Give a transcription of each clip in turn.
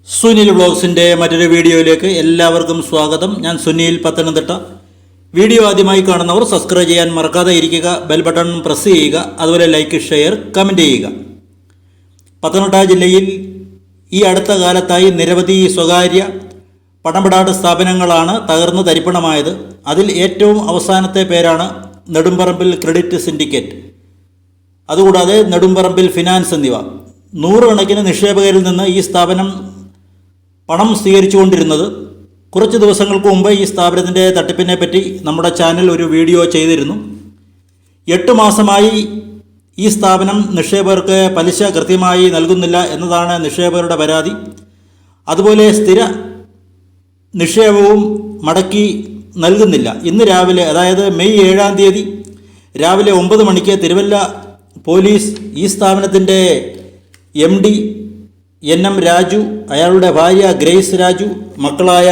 സുനിൽ വ്ളോഗ്സിൻ്റെ മറ്റൊരു വീഡിയോയിലേക്ക് എല്ലാവർക്കും സ്വാഗതം. ഞാൻ സുനിൽ, പത്തനംതിട്ട. വീഡിയോ ആദ്യമായി കാണുന്നവർ സബ്സ്ക്രൈബ് ചെയ്യാൻ മറക്കാതെ ഇരിക്കുക, ബെൽ ബട്ടൺ പ്രസ് ചെയ്യുക, അതുപോലെ ലൈക്ക്, ഷെയർ, കമൻറ്റ് ചെയ്യുക. പത്തനംതിട്ട ജില്ലയിൽ ഈ അടുത്ത കാലത്തായി നിരവധി സ്വകാര്യ പണമിടാട് സ്ഥാപനങ്ങളാണ് തകർന്ന് തരിപ്പണമായത്. അതിൽ ഏറ്റവും അവസാനത്തെ പേരാണ് നെടുമ്പറമ്പിൽ ക്രെഡിറ്റ് സിൻഡിക്കേറ്റ്, അതുകൂടാതെ നെടുമ്പറമ്പിൽ ഫിനാൻസ് എന്നിവ. നൂറുകണക്കിന് നിക്ഷേപകരിൽ നിന്ന് ഈ സ്ഥാപനം പണം സ്വീകരിച്ചുകൊണ്ടിരുന്നത്. കുറച്ച് ദിവസങ്ങൾക്ക് മുമ്പ് ഈ സ്ഥാപനത്തിൻ്റെ തട്ടിപ്പിനെ പറ്റി നമ്മുടെ ചാനൽ ഒരു വീഡിയോ ചെയ്തിരുന്നു. 8 മാസമായി ഈ സ്ഥാപനം നിക്ഷേപകർക്ക് പലിശ കൃത്യമായി നൽകുന്നില്ല എന്നതാണ് നിക്ഷേപകരുടെ പരാതി. അതുപോലെ സ്ഥിര നിക്ഷേപവും മടക്കി നൽകുന്നില്ല. ഇന്ന് രാവിലെ, അതായത് മെയ് 7-ാം തീയതി രാവിലെ 9 മണിക്ക് തിരുവല്ല പോലീസ് ഈ സ്ഥാപനത്തിൻ്റെ MD NM രാജു, അയാളുടെ ഭാര്യ ഗ്രേസ് രാജു, മക്കളായ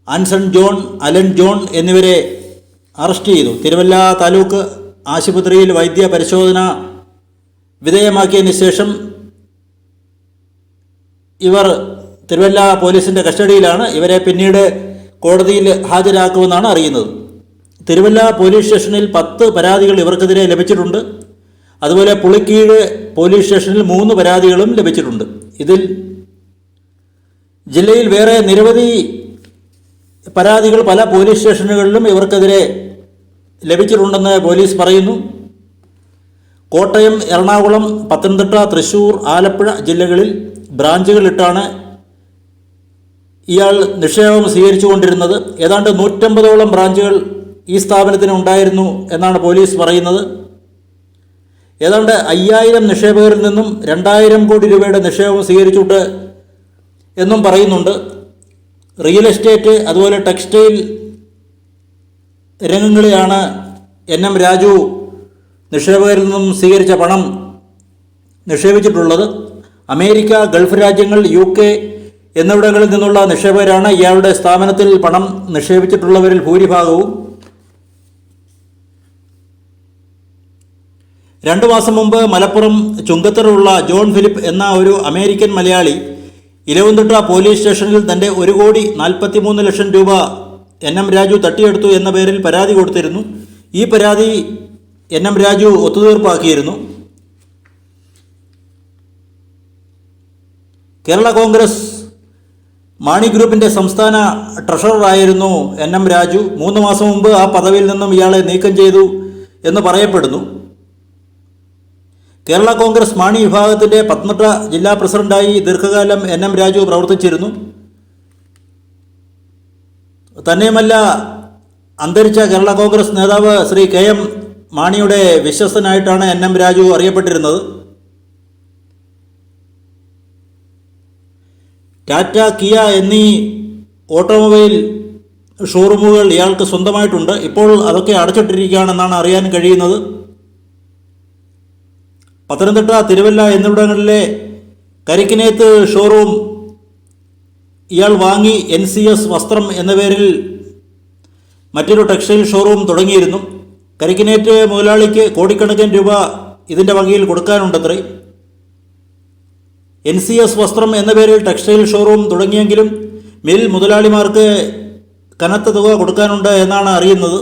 ആൻസൺ ജോൺ, അലൻ ജോൺ എന്നിവരെ അറസ്റ്റ് ചെയ്തു. തിരുവല്ല താലൂക്ക് ആശുപത്രിയിൽ വൈദ്യ പരിശോധന വിധേയമാക്കിയതിന് ശേഷം ഇവർ തിരുവല്ല പോലീസിൻ്റെ കസ്റ്റഡിയിലാണ്. ഇവരെ പിന്നീട് കോടതിയിൽ ഹാജരാക്കുമെന്നാണ് അറിയുന്നത്. തിരുവല്ല പോലീസ് സ്റ്റേഷനിൽ 10 പരാതികൾ ഇവർക്കെതിരെ ലഭിച്ചിട്ടുണ്ട്. അതുപോലെ പുളിക്കീഴ് പോലീസ് സ്റ്റേഷനിൽ 3 പരാതികളും ലഭിച്ചിട്ടുണ്ട്. ഇതിൽ ജില്ലയിൽ വേറെ നിരവധി പരാതികൾ പല പോലീസ് സ്റ്റേഷനുകളിലും ഇവർക്കെതിരെ ലഭിച്ചിട്ടുണ്ടെന്ന് പോലീസ് പറയുന്നു. കോട്ടയം, എറണാകുളം, പത്തനംതിട്ട, തൃശ്ശൂർ, ആലപ്പുഴ ജില്ലകളിൽ ബ്രാഞ്ചുകളിട്ടാണ് ഇയാൾ നിക്ഷേപം സ്വീകരിച്ചുകൊണ്ടിരുന്നത്. ഏതാണ്ട് 150ഓളം ബ്രാഞ്ചുകൾ ഈ സ്ഥാപനത്തിന് ഉണ്ടായിരുന്നു എന്നാണ് പോലീസ് പറയുന്നത്. ഏതാണ്ട് 5000 നിക്ഷേപകരിൽ നിന്നും 2000 കോടി രൂപയുടെ നിക്ഷേപം സ്വീകരിച്ചിട്ട് എന്നും പറയുന്നുണ്ട്. റിയൽ എസ്റ്റേറ്റ്, അതുപോലെ ടെക്സ്റ്റൈൽ രംഗങ്ങളിലാണ് NM രാജു നിക്ഷേപകരിൽ നിന്നും സ്വീകരിച്ച പണം നിക്ഷേപിച്ചിട്ടുള്ളത്. അമേരിക്ക, ഗൾഫ് രാജ്യങ്ങൾ, UK എന്നിവിടങ്ങളിൽ നിന്നുള്ള നിക്ഷേപകരാണ് ഇയാളുടെ സ്ഥാപനത്തിൽ പണം നിക്ഷേപിച്ചിട്ടുള്ളവരിൽ ഭൂരിഭാഗവും. 2 മാസം മുമ്പ് മലപ്പുറം ചുങ്കത്തറുള്ള ജോൺ ഫിലിപ്പ് എന്ന ഒരു അമേരിക്കൻ മലയാളി ഇലവുംതിട്ട പോലീസ് സ്റ്റേഷനിൽ തൻ്റെ 1,43,00,000 രൂപ NM രാജു തട്ടിയെടുത്തു എന്ന പേരിൽ പരാതി കൊടുത്തിരുന്നു. ഈ പരാതി NM രാജു ഒത്തുതീർപ്പാക്കിയിരുന്നു. കേരള കോൺഗ്രസ് മാണി ഗ്രൂപ്പിൻ്റെ സംസ്ഥാന ട്രഷററായിരുന്നു NM രാജു. 3 മാസം മുമ്പ് ആ പദവിയിൽ നിന്നും ഇയാളെ നീക്കം ചെയ്തു എന്ന് പറയപ്പെടുന്നു. കേരള കോൺഗ്രസ് മാണി വിഭാഗത്തിൻ്റെ പത്തനംതിട്ട ജില്ലാ പ്രസിഡന്റായി ദീർഘകാലം NM രാജു പ്രവർത്തിച്ചിരുന്നു. തന്നെയുമല്ല, അന്തരിച്ച കേരള കോൺഗ്രസ് നേതാവ് ശ്രീ KM മാണിയുടെ വിശ്വസ്തനായിട്ടാണ് NM രാജു അറിയപ്പെട്ടിരുന്നത്. ടാറ്റ, കിയ എന്നീ ഓട്ടോമൊബൈൽ ഷോറൂമുകൾ ഇയാൾക്ക് സ്വന്തമായിട്ടുണ്ട്. ഇപ്പോൾ അതൊക്കെ അടച്ചിട്ടിരിക്കുകയാണെന്നാണ് അറിയാൻ കഴിയുന്നത്. പത്തനംതിട്ട, തിരുവല്ല എന്നിവിടങ്ങളിലെ കരിക്കിനേത്ത് ഷോറൂം ഇയാൾ വാങ്ങി NCS വസ്ത്രം എന്ന പേരിൽ മറ്റൊരു ടെക്സ്റ്റൈൽ ഷോറൂം തുടങ്ങിയിരുന്നു. കരിക്കിനേറ്റ് മുതലാളിക്ക് കോടിക്കണക്കിന് രൂപ ഇതിൻ്റെ വകയിൽ കൊടുക്കാനുണ്ടത്രേ. NCS വസ്ത്രം എന്ന പേരിൽ ടെക്സ്റ്റൈൽ ഷോറൂം തുടങ്ങിയെങ്കിലും മിൽ മുതലാളിമാർക്ക് കനത്ത തുക കൊടുക്കാനുണ്ട് എന്നാണ് അറിയുന്നത്.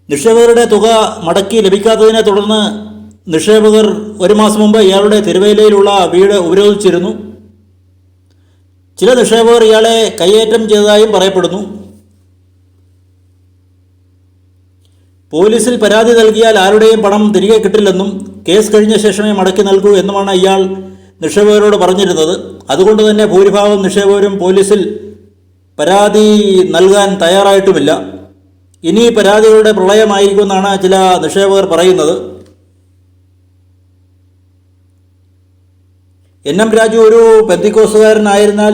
നിക്ഷേപകരുടെ തുക മടക്കി ലഭിക്കാത്തതിനെ തുടർന്ന് നിക്ഷേപകർ 1 മാസം മുമ്പ് ഇയാളുടെ തിരുവല്ലയിലുള്ള വീട് ഉപരോധിച്ചിരുന്നു. ചില നിക്ഷേപകർ ഇയാളെ കയ്യേറ്റം ചെയ്തതായും പറയപ്പെടുന്നു. പോലീസിൽ പരാതി നൽകിയാൽ ആരുടെയും പണം തിരികെ കിട്ടില്ലെന്നും കേസ് കഴിഞ്ഞ ശേഷമേ മടക്കി നൽകൂ എന്നുമാണ് ഇയാൾ നിക്ഷേപകരോട് പറഞ്ഞിരുന്നത്. അതുകൊണ്ട് തന്നെ ഭൂരിഭാഗം നിക്ഷേപകരും പോലീസിൽ പരാതി നൽകാൻ തയ്യാറായിട്ടുമില്ല. ഇനി പരാതികളുടെ പ്രളയമായിരിക്കുമെന്നാണ് ചില നിക്ഷേപകർ പറയുന്നത്. NM രാജു ഒരു പെന്തിക്കോസുകാരനായിരുന്നാൽ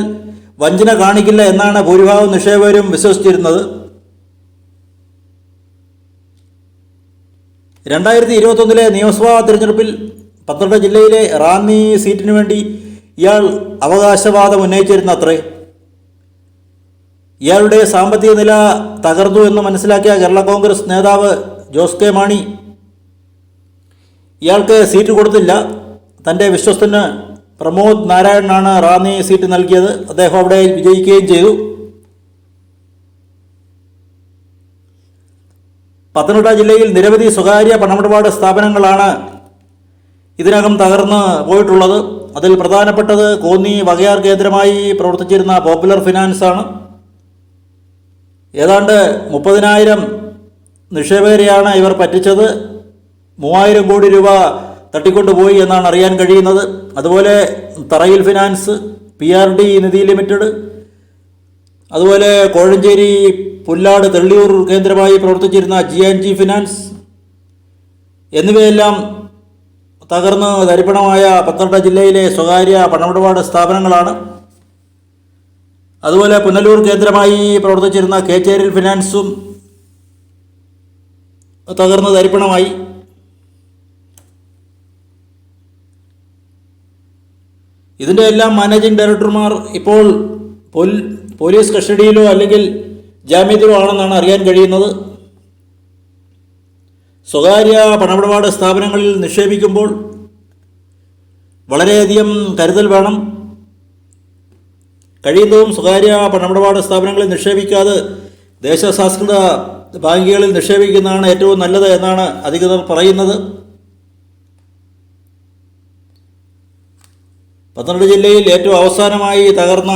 വഞ്ചന കാണിക്കില്ല എന്നാണ് ഭൂരിഭാഗം നിക്ഷേപകരും വിശ്വസിച്ചിരുന്നത്. 2021 നിയമസഭാ തിരഞ്ഞെടുപ്പിൽ പത്തനംതിട്ട ജില്ലയിലെ റാന്നി സീറ്റിനു വേണ്ടി ഇയാൾ അവകാശവാദം ഉന്നയിച്ചിരുന്ന അത്രേ. ഇയാളുടെ സാമ്പത്തിക നില തകർന്നു എന്ന് മനസ്സിലാക്കിയ കേരള കോൺഗ്രസ് നേതാവ് ജോസ് കെ മാണി ഇയാൾക്ക് സീറ്റ് കൊടുത്തില്ല. തൻ്റെ വിശ്വസ്തന് പ്രമോദ് നാരായണനാണ് റാന്നി സീറ്റ് നൽകിയത്. അദ്ദേഹം അവിടെ വിജയിക്കുകയും ചെയ്തു. പത്തനംതിട്ട ജില്ലയിൽ നിരവധി സ്വകാര്യ പണമിടപാട് സ്ഥാപനങ്ങളാണ് ഇതിനകം തകർന്ന് പോയിട്ടുള്ളത്. അതിൽ പ്രധാനപ്പെട്ടത് കോന്നി വകയാർ കേന്ദ്രമായി പ്രവർത്തിച്ചിരുന്ന പോപ്പുലർ ഫിനാൻസ് ആണ്. ഏതാണ്ട് 30,000 നിക്ഷേപകരെയാണ് ഇവർ പറ്റിച്ചത്. 3,000 കോടി രൂപ തട്ടിക്കൊണ്ടുപോയി എന്നാണ് അറിയാൻ കഴിയുന്നത്. അതുപോലെ തറയിൽ ഫിനാൻസ്, PRD നിധി ലിമിറ്റഡ്, അതുപോലെ കോഴഞ്ചേരി പുല്ലാട് തെള്ളിയൂർ കേന്ദ്രമായി പ്രവർത്തിച്ചിരുന്ന G&G ഫിനാൻസ് എന്നിവയെല്ലാം തകർന്ന് തരിപ്പണമായ പത്തനംതിട്ട ജില്ലയിലെ സ്വകാര്യ പണമിടപാട് സ്ഥാപനങ്ങളാണ്. അതുപോലെ പുനലൂർ കേന്ദ്രമായി പ്രവർത്തിച്ചിരുന്ന കേച്ചേരിൽ ഫിനാൻസും തകർന്ന് തരിപ്പണമായി. ഇതിൻ്റെ എല്ലാം മാനേജിംഗ് ഡയറക്ടർമാർ ഇപ്പോൾ പോലീസ് കസ്റ്റഡിയിലോ അല്ലെങ്കിൽ ജാമ്യത്തിലോ ആണെന്നാണ് അറിയാൻ കഴിയുന്നത്. സ്വകാര്യ പണമിടപാട് സ്ഥാപനങ്ങളിൽ നിക്ഷേപിക്കുമ്പോൾ വളരെയധികം കരുതൽ വേണം. കഴിയുന്നതും സ്വകാര്യ പണമിടപാട് സ്ഥാപനങ്ങളിൽ നിക്ഷേപിക്കാതെ ദേശസാൽകൃത ബാങ്കുകളിൽ നിക്ഷേപിക്കുന്നതാണ് ഏറ്റവും നല്ലത് എന്നാണ് അധികൃതർ പറയുന്നത്. പത്തനംതിട്ട ജില്ലയിൽ ഏറ്റവും അവസാനമായി തകർന്ന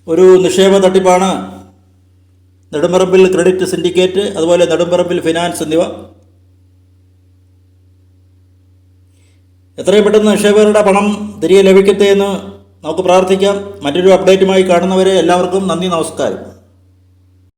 ഒരു നിക്ഷേപ തട്ടിപ്പാണ് നെടുമ്പറമ്പിൽ ക്രെഡിറ്റ് സിൻഡിക്കേറ്റ്, അതുപോലെ നെടുമ്പറമ്പിൽ ഫിനാൻസ് എന്നിവ. എത്രയും പെട്ടെന്ന് നിക്ഷേപകരുടെ പണം തിരികെ ലഭിക്കട്ടെ എന്ന് നമുക്ക് പ്രാർത്ഥിക്കാം. മറ്റൊരു അപ്ഡേറ്റുമായി കാണുന്നവരെ എല്ലാവർക്കും നന്ദി, നമസ്കാരം.